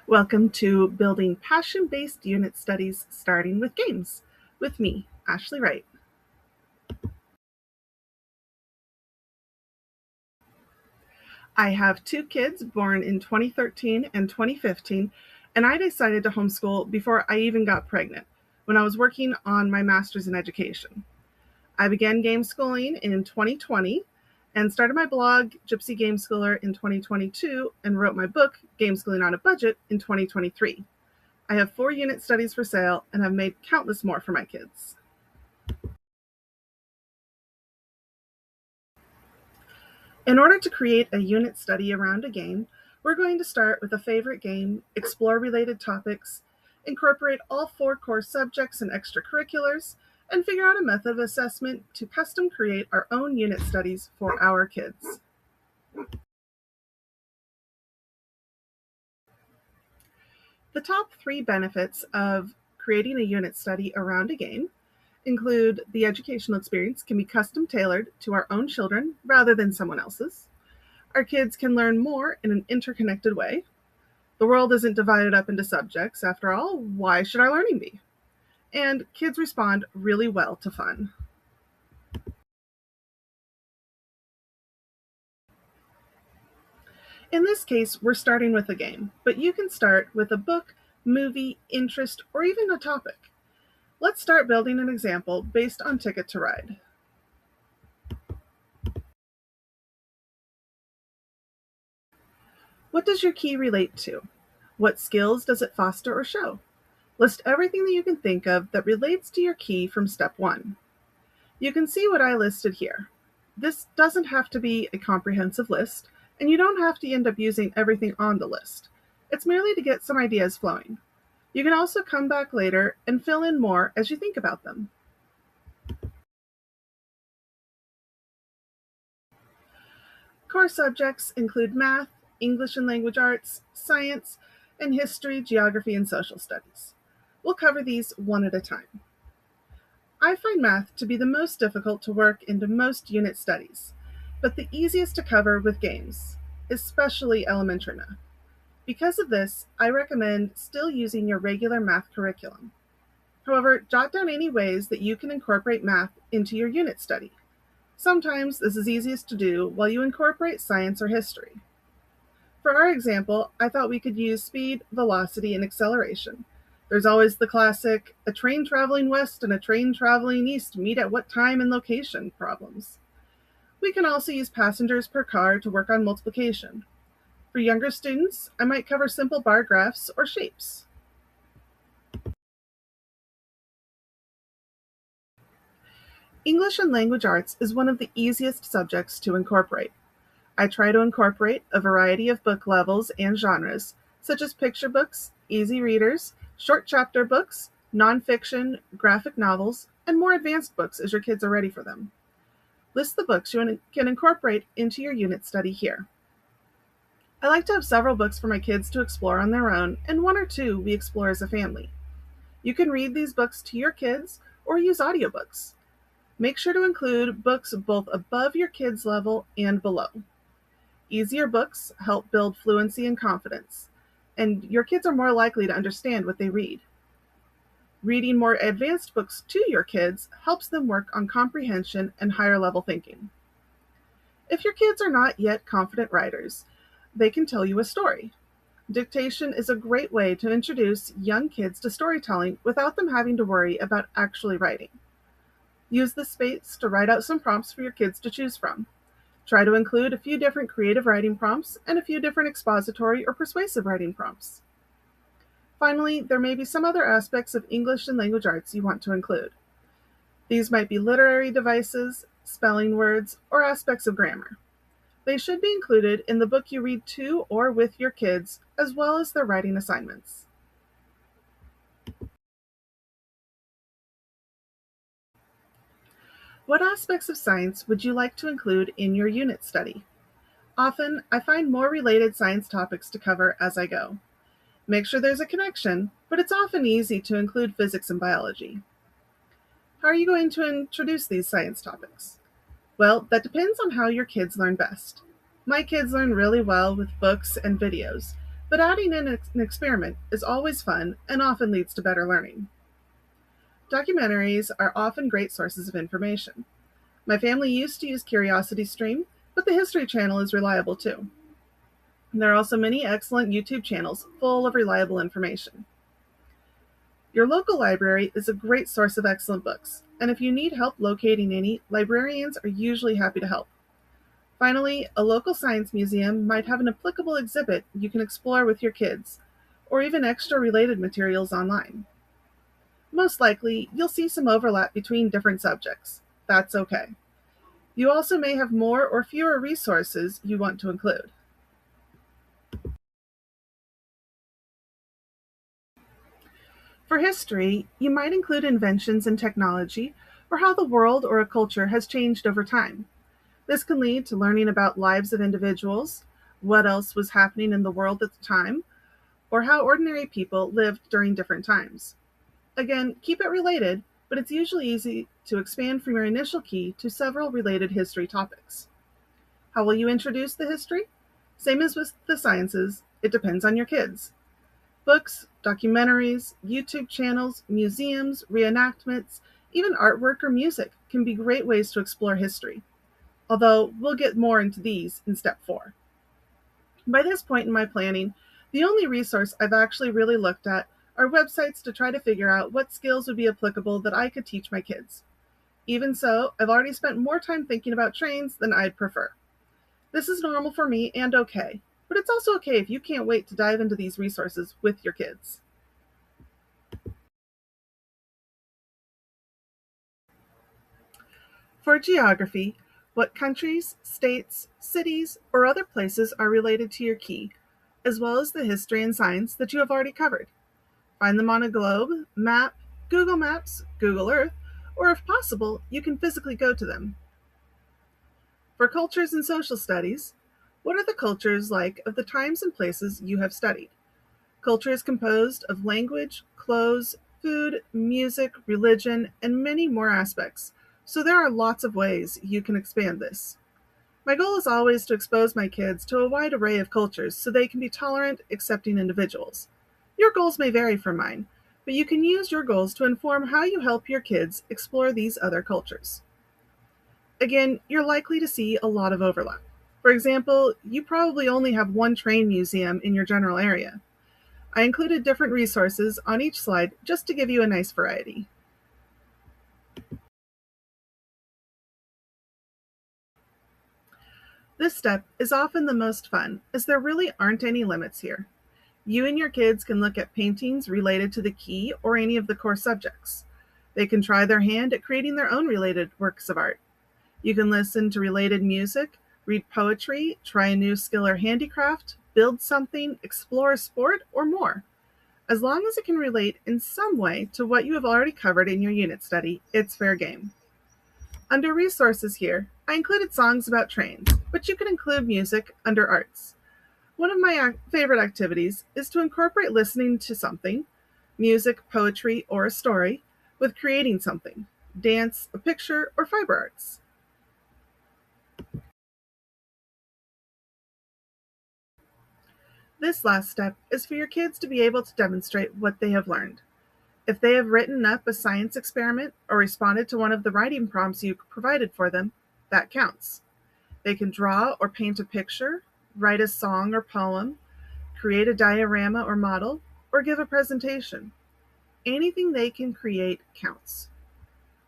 Welcome to Building Passion-Based Unit Studies Starting with Games with me, Ashley Wright. I have two kids born in 2013 and 2015, and I decided to homeschool before I even got pregnant when I was working on my master's in education. I began game schooling in 2020 and started my blog, Gypsy Gameschooler, in 2022 and wrote my book, Game Schooling on a Budget, in 2023. I have 4 unit studies for sale and have made countless more for my kids. In order to create a unit study around a game, we're going to start with a favorite game, explore related topics, incorporate all 4 core subjects and extracurriculars, and figure out a method of assessment to custom create our own unit studies for our kids. The top 3 benefits of creating a unit study around a game include the educational experience can be custom tailored to our own children rather than someone else's. Our kids can learn more in an interconnected way. The world isn't divided up into subjects. After all, why should our learning be? And kids respond really well to fun. In this case, we're starting with a game, but you can start with a book, movie, interest, or even a topic. Let's start building an example based on Ticket to Ride. What does your key relate to? What skills does it foster or show? List everything that you can think of that relates to your key from step 1. You can see what I listed here. This doesn't have to be a comprehensive list, and you don't have to end up using everything on the list. It's merely to get some ideas flowing. You can also come back later and fill in more as you think about them. Core subjects include math, English and language arts, science, and history, geography, and social studies. We'll cover these one at a time. I find math to be the most difficult to work into most unit studies, but the easiest to cover with games, especially elementary math. Because of this, I recommend still using your regular math curriculum. However, jot down any ways that you can incorporate math into your unit study. Sometimes this is easiest to do while you incorporate science or history. For our example, I thought we could use speed, velocity, and acceleration. There's always the classic, a train traveling west and a train traveling east meet at what time and location problems. We can also use passengers per car to work on multiplication. For younger students, I might cover simple bar graphs or shapes. English and language arts is one of the easiest subjects to incorporate. I try to incorporate a variety of book levels and genres, such as picture books, easy readers, short chapter books, nonfiction, graphic novels, and more advanced books as your kids are ready for them. List the books you can incorporate into your unit study here. I like to have several books for my kids to explore on their own, and 1 or 2 we explore as a family. You can read these books to your kids or use audiobooks. Make sure to include books both above your kids' level and below. Easier books help build fluency and confidence, and your kids are more likely to understand what they read. Reading more advanced books to your kids helps them work on comprehension and higher level thinking. If your kids are not yet confident writers, they can tell you a story. Dictation is a great way to introduce young kids to storytelling without them having to worry about actually writing. Use this space to write out some prompts for your kids to choose from. Try to include a few different creative writing prompts and a few different expository or persuasive writing prompts. Finally, there may be some other aspects of English and language arts you want to include. These might be literary devices, spelling words, or aspects of grammar. They should be included in the book you read to or with your kids, as well as their writing assignments. What aspects of science would you like to include in your unit study? Often, I find more related science topics to cover as I go. Make sure there's a connection, but it's often easy to include physics and biology. How are you going to introduce these science topics? Well, that depends on how your kids learn best. My kids learn really well with books and videos, but adding in an experiment is always fun and often leads to better learning. Documentaries are often great sources of information. My family used to use CuriosityStream, but the History Channel is reliable too. There are also many excellent YouTube channels full of reliable information. Your local library is a great source of excellent books, and if you need help locating any, librarians are usually happy to help. Finally, a local science museum might have an applicable exhibit you can explore with your kids, or even extra related materials online. Most likely, you'll see some overlap between different subjects. That's okay. You also may have more or fewer resources you want to include. For history, you might include inventions in technology or how the world or a culture has changed over time. This can lead to learning about lives of individuals, what else was happening in the world at the time, or how ordinary people lived during different times. Again, keep it related, but it's usually easy to expand from your initial key to several related history topics. How will you introduce the history? Same as with the sciences, it depends on your kids. Books, documentaries, YouTube channels, museums, reenactments, even artwork or music can be great ways to explore history, although we'll get more into these in step 4. By this point in my planning, the only resource I've actually really looked at are websites to try to figure out what skills would be applicable that I could teach my kids. Even so, I've already spent more time thinking about trains than I'd prefer. This is normal for me and okay, but it's also okay if you can't wait to dive into these resources with your kids. For geography, what countries, states, cities, or other places are related to your key, as well as the history and science that you have already covered. Find them on a globe, map, Google Maps, Google Earth, or if possible, you can physically go to them. For cultures and social studies, what are the cultures like of the times and places you have studied? Culture is composed of language, clothes, food, music, religion, and many more aspects, so there are lots of ways you can expand this. My goal is always to expose my kids to a wide array of cultures so they can be tolerant, accepting individuals. Your goals may vary from mine, but you can use your goals to inform how you help your kids explore these other cultures. Again, you're likely to see a lot of overlap. For example, you probably only have one train museum in your general area. I included different resources on each slide just to give you a nice variety. This step is often the most fun, as there really aren't any limits here. You and your kids can look at paintings related to the key or any of the core subjects. They can try their hand at creating their own related works of art. You can listen to related music, read poetry, try a new skill or handicraft, build something, explore a sport, or more. As long as it can relate in some way to what you have already covered in your unit study, it's fair game. Under resources here, I included songs about trains, but you can include music under arts. One of my favorite activities is to incorporate listening to something, music, poetry, or a story, with creating something, dance, a picture, or fiber arts. This last step is for your kids to be able to demonstrate what they have learned. If they have written up a science experiment or responded to one of the writing prompts you provided for them, that counts. They can draw or paint a picture, write a song or poem, create a diorama or model, or give a presentation. Anything they can create counts.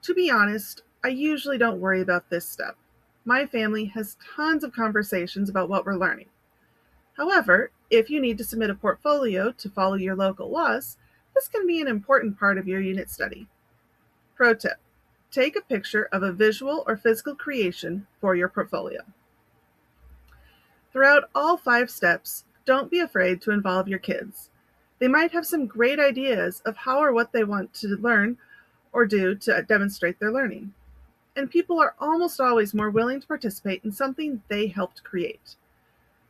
To be honest, I usually don't worry about this step. My family has tons of conversations about what we're learning. However, if you need to submit a portfolio to follow your local laws, this can be an important part of your unit study. Pro tip: take a picture of a visual or physical creation for your portfolio. Throughout all 5 steps, don't be afraid to involve your kids. They might have some great ideas of how or what they want to learn or do to demonstrate their learning. And people are almost always more willing to participate in something they helped create.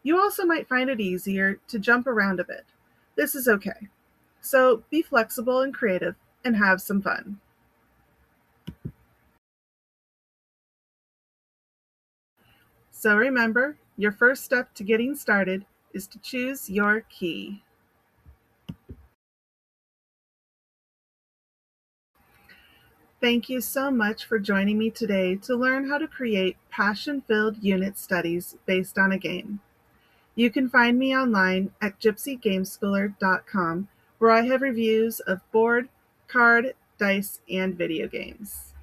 You also might find it easier to jump around a bit. This is okay. So be flexible and creative and have some fun. So remember, your first step to getting started is to choose your key. Thank you so much for joining me today to learn how to create passion-filled unit studies based on a game. You can find me online at gypsygameschooler.com, where I have reviews of board, card, dice, and video games.